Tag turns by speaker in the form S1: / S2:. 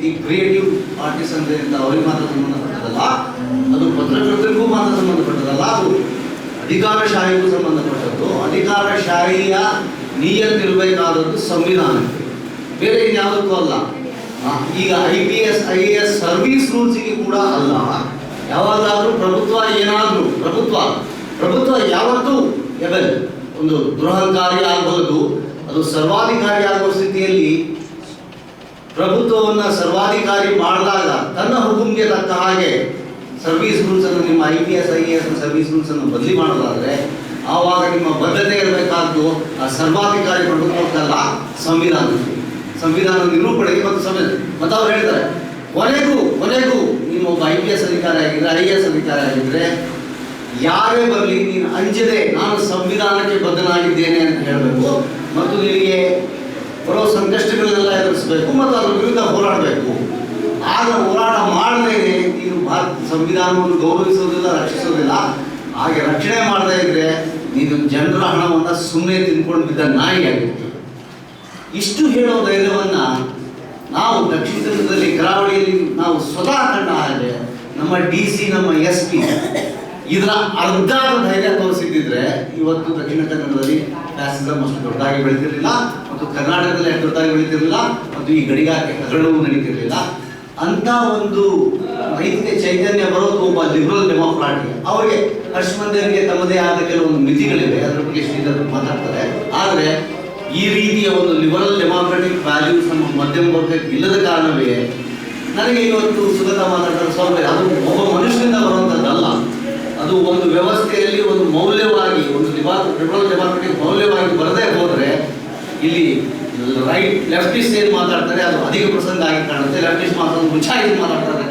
S1: ಈ creative artist ಅಂತ ಅವ್ರಿಗೆ ಮಾತ್ರ ಸಂಬಂಧಪಟ್ಟದಲ್ಲ, ಅದು ಪತ್ರಕರ್ತರಿಗೂ ಮಾತ್ರ ಸಂಬಂಧಪಟ್ಟದಲ್ಲ, ಅದು ಅಧಿಕಾರಶಾಹಿಗೂ ಸಂಬಂಧಪಟ್ಟದ್ದು. ಅಧಿಕಾರಶಾಹಿಯ ನಿಯತ್ತಿರಬೇಕಾದದ್ದು ಸಂವಿಧಾನಕ್ಕೆ, ಬೇರೆ ಇನ್ಯಾವುದಕ್ಕೂ ಅಲ್ಲ. ಈಗ IPS IAS ಸರ್ವಿಸ್ ರೂಲ್ಸಿಗೆ ಕೂಡ ಅಲ್ಲ. ಯಾವಾಗಾದ್ರೂ ಪ್ರಭುತ್ವ ಏನಾದರೂ ಪ್ರಭುತ್ವ ಯಾವತ್ತೂ ಎಬಲ್ ಒಂದು ದುರಹಂಕಾರಿ ಆಗಬಹುದು, ಅದು ಸರ್ವಾಧಿಕಾರಿ ಆಗುವ ಸ್ಥಿತಿಯಲ್ಲಿ ಪ್ರಭುತ್ವವನ್ನು ಸರ್ವಾಧಿಕಾರಿ ಮಾಡಿದಾಗ ತನ್ನ ಹುಕುಂಗೆ ತಕ್ಕ ಹಾಗೆ ಸರ್ವಿಸ್ ರೂಲ್ಸ್ ಅನ್ನು, ನಿಮ್ಮ IPS IAS ಸರ್ವಿಸ್ ರೂಲ್ಸ್ ಅನ್ನು ಬದಲಿ ಮಾಡೋದಾದ್ರೆ ಆವಾಗ ನಿಮ್ಮ ಬದ್ಧತೆ ಇರಬೇಕಾದ್ದು ಆ ಸರ್ವಾಧಿಕಾರಿ ಪ್ರಭುತ್ವಕ್ಕಲ್ಲ, ಸಂವಿಧಾನ ನಿರೂಪಣೆಗೆ ಮತ್ತು ಅವ್ರು ಹೇಳ್ತಾರೆ ಕೊನೆಗೂ ನೀವು ಒಬ್ಬ IPS ಅಧಿಕಾರಿ ಆಗಿದ್ರೆ IAS ಅಧಿಕಾರಿ ಆಗಿದ್ರೆ ಯಾರೇ ಬರಲಿ ನೀನು ಅಂಜದೆ ನಾನು ಸಂವಿಧಾನಕ್ಕೆ ಬದ್ಧನಾಗಿದ್ದೇನೆ ಅಂತ ಹೇಳಬೇಕು, ಮತ್ತು ನಿನಗೆ ಬರೋ ಸಂಕಷ್ಟಗಳನ್ನೆಲ್ಲ ಎದುರಿಸಬೇಕು ಮತ್ತು ಅದರ ವಿರುದ್ಧ ಹೋರಾಡಬೇಕು. ಆಗ ಹೋರಾಟ ಮಾಡದೇನೆ ನೀನು ಭಾರತ ಸಂವಿಧಾನವನ್ನು ಗೌರವಿಸೋದಿಲ್ಲ, ರಕ್ಷಿಸೋದಿಲ್ಲ. ಹಾಗೆ ರಕ್ಷಣೆ ಮಾಡದೇ ಇದ್ರೆ ನೀನು ಜನರ ಹಣವನ್ನು ಸುಮ್ಮನೆ ತಿನ್ಕೊಂಡು ಬಿದ್ದ ನಾಯಿ ಆಗಿರ್ತೀವಿ. ಇಷ್ಟು ಹೇಳೋ ಧೈರ್ಯವನ್ನು ನಾವು ದಕ್ಷಿಣ ಕನ್ನಡದಲ್ಲಿ ಕರಾವಳಿಯಲ್ಲಿ ನಾವು ಸ್ವತಃ ಕಂಡ ಹಾಗೆ ನಮ್ಮ DC ನಮ್ಮ SP ಇದರ ಅರ್ಧ ಧೈರ್ಯ ತೋರಿಸಿದ್ದಿದ್ರೆ ಇವತ್ತು ದಕ್ಷಿಣ ಕನ್ನಡದಲ್ಲಿ ಫ್ಯಾಸಿಸಮ್ ಅಷ್ಟು ದೊಡ್ಡದಾಗಿ ಬೆಳೀತಿರಲಿಲ್ಲ, ಮತ್ತು ಕರ್ನಾಟಕದಲ್ಲಿ ಅಷ್ಟು ದೊಡ್ಡದಾಗಿ ಬೆಳೀತಿರಲಿಲ್ಲ, ಮತ್ತು ಈ ಗಡಿಗಾರಿಕೆ ಹಗರಣವೂ ನಡೀತಿರಲಿಲ್ಲ. ಅಂತ ಒಂದು ನೈತಿಕ ಚೈತನ್ಯ ಬರೋದು ಒಬ್ಬ ಲಿಬರಲ್ ಡೆಮೋಕ್ರಾಟ್. ಅವರಿಗೆ ಹರ್ಷಮಂದಿರಿಗೆ ತಮ್ಮದೇ ಆದ ಕೆಲವೊಂದು ಮಿತಿಗಳಿವೆ, ಅದರ ಬಗ್ಗೆ ಶ್ರೀಧರ್ ಮಾತಾಡ್ತಾರೆ. ಆದರೆ ಈ ರೀತಿಯ ಒಂದು ಲಿಬರಲ್ ಡೆಮೋಕ್ರಾಟಿಕ್ ವ್ಯಾಲ್ಯೂಸ್ ನಮ್ಮ ಮಧ್ಯಮ ವರ್ಗಕ್ಕೆ ಇಲ್ಲದ ಕಾರಣವೇ ನನಗೆ ಇವತ್ತು ಸುಗತ ಮಾತಾಡೋ ಸೌಲಭ್ಯ. ಅದು ಒಬ್ಬ ಮನುಷ್ಯನಿಂದ ಬರುವಂಥದ್ದಲ್ಲ, ಅದು ಒಂದು ವ್ಯವಸ್ಥೆಯಲ್ಲಿ ಒಂದು ಮೌಲ್ಯವಾಗಿ, ಒಂದು ಲಿಬರಲ್ ಡೆಮೋಕ್ರಾಟಿಕ್ ಮೌಲ್ಯವಾಗಿ ಬರದೇ ಹೋದರೆ ಇಲ್ಲಿ ಲೆಫ್ಟಿಸ್ಟ್ ಏನು ಮಾತಾಡ್ತಾರೆ ಅದು ಅಧಿಕ ಪ್ರಸಂಗ ಆಗಿ ಕಾಣುತ್ತೆ. ಲೆಫ್ಟಿಸ್ಟ್ ಮಾತಾಡೋದು ಮುಚ್ಚಾಗಿ ಮಾತಾಡ್ತಾರೆ.